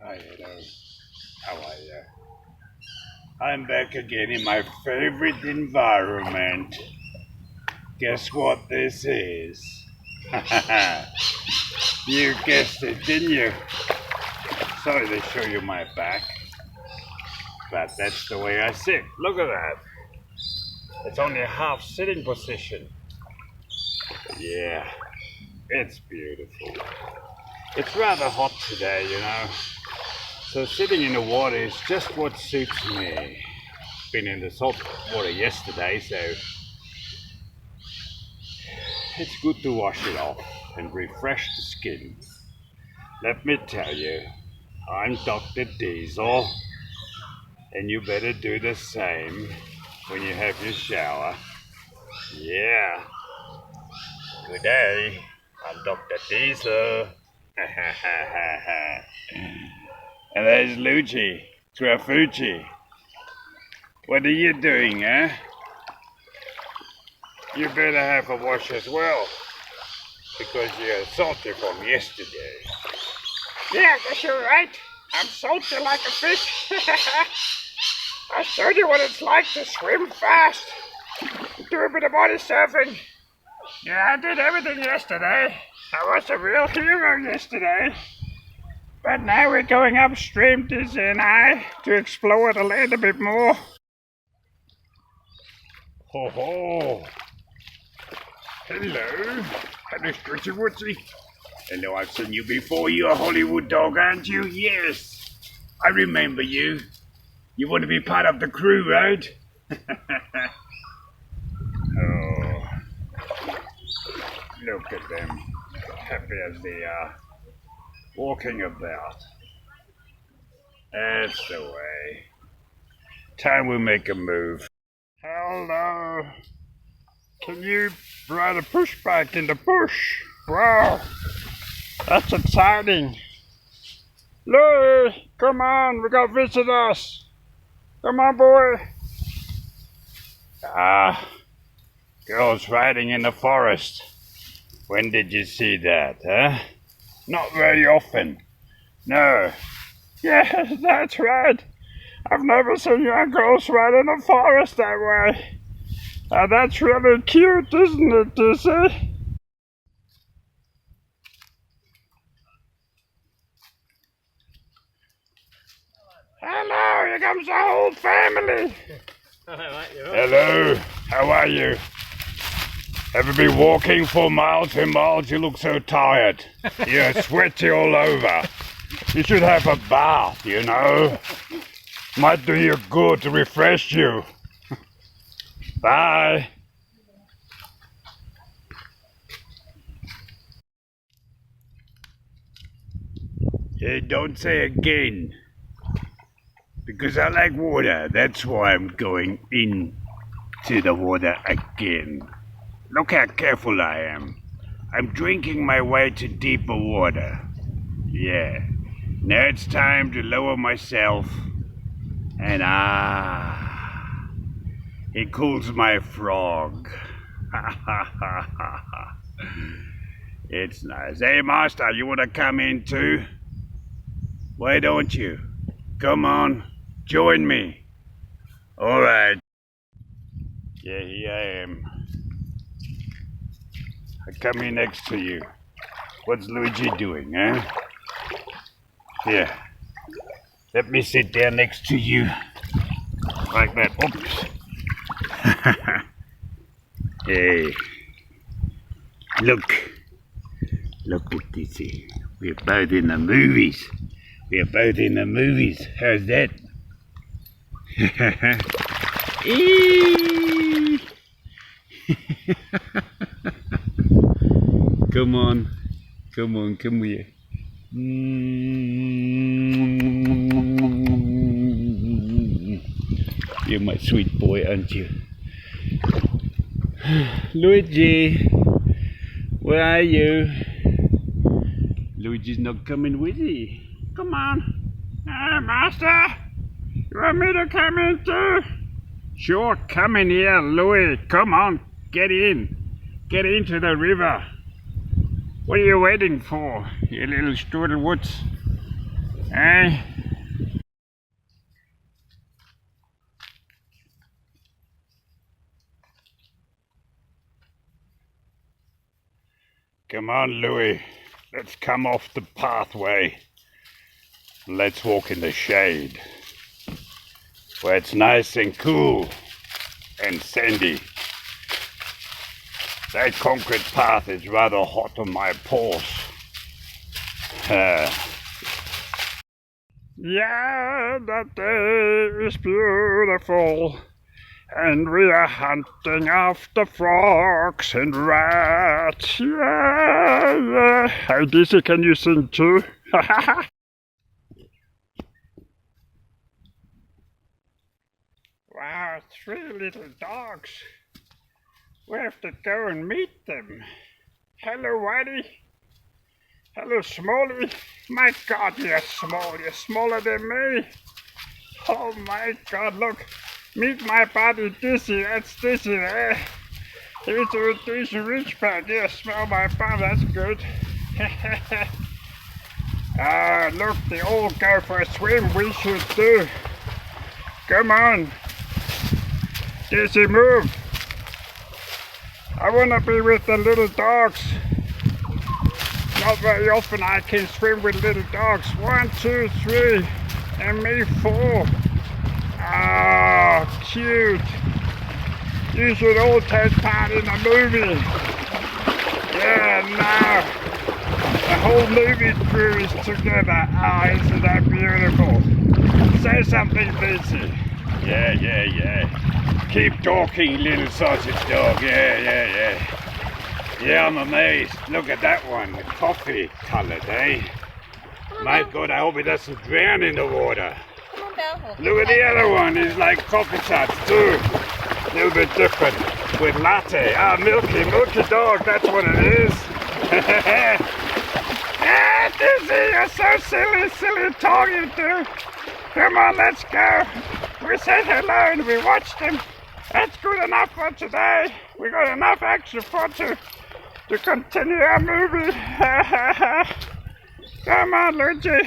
Hi, hello. How are you? I'm back again in my favorite environment. Guess what this is? You guessed it, didn't you? Sorry to show you my back, but that's the way I sit. Look at that. It's only a half sitting position. Yeah, it's beautiful. It's rather hot today, you know. So sitting in the water is just what suits me. Been in the salt water yesterday, so it's good to wash it off and refresh the skin. Let me tell you, I'm Dr. Diesel, and you better do the same when you have your shower. Yeah. Good day. I'm Dr. Diesel. And there's Luigi, Trafucci. What are you doing, eh? You better have a wash as well, because you're salty from yesterday. Yeah, I guess you're right. I'm salty like a fish. I showed you what it's like to swim fast. Do a bit of body surfing. Yeah, I did everything yesterday. I was a real hero yesterday. But now we're going upstream, Dizzy and I, to explore the land a bit more. Ho ho! Hello, hello, Stretchy Woodsy. Hello, I've seen you before. You're a Hollywood dog, aren't you? Yes, I remember you. You want to be part of the crew, right? Oh, look at them, happy as they are, walking about. That's the way. Time we make a move. Hello. Can you ride a push bike in the bush? Wow, that's exciting. Louie, come on, we got visitors. Come on, boy. Girls riding in the forest. When did you see that, huh? Not very often. No. Yes, that's right. I've never seen young girls ride in the forest that way. That's really cute, isn't it, Dizzy? Hello, here comes the whole family. Hello, how are you? Have you been walking for miles and miles? You look so tired. You're sweaty all over. You should have a bath, you know. Might do you good to refresh you. Bye. Hey, don't say again. Because I like water. That's why I'm going into the water again. Look how careful I am. I'm drinking my way to deeper water. Yeah. Now it's time to lower myself. And it cools my frog. It's nice. Hey, master, you want to come in too? Why don't you? Come on, join me. All right. Yeah, here I am. I come in next to you. What's Luigi doing, huh? Here. Let me sit down next to you. Like that. Oops. Hey. Look. Look at this. We're both in the movies. We're both in the movies. How's that? Come on. Come on, come here. You're my sweet boy, aren't you? Luigi, where are you? Luigi's not coming with you. Come on. Hey, master. You want me to come in too? Sure, come in here, Louis. Come on, get in. Get into the river. What are you waiting for, you little Strudel Woods? Eh? Come on, Louis. Let's come off the pathway. Let's walk in the shade, where it's nice and cool and sandy. That concrete path is rather hot on my paws. Yeah, that day is beautiful, and we are hunting after frogs and rats. Yeah, yeah. Hey, Dizzy, can you sing too? Wow, 3 little dogs. We have to go and meet them. Hello, Whitey. Hello, Smalley. My God, you're small. You're smaller than me. Oh my God, look. Meet my buddy Dizzy. That's Dizzy there. He's a decent ridgeback. Yeah, smell my bum. That's good. Look, they all go for a swim. We should do. Come on. Dizzy, move. I want to be with the little dogs. Not very often I can swim with little dogs. 1, 2, 3, and me 4. Oh, cute. You should all take part in the movie. Yeah, now the whole movie crew is together. Oh, isn't that beautiful? Say something, Dizzy. Yeah. Keep talking, little sausage dog. Yeah. Yeah, I'm amazed. Look at that one, coffee colored, eh? My God, I hope it doesn't drown in the water. Look at the other one, he's like coffee tots too. A little bit different, with latte. Milky dog, that's what it is. Dizzy, you're so silly talking to. Come on, let's go. We said hello and we watched him. That's good enough for today. We got enough extra fun to continue our movie. Come on, Luigi.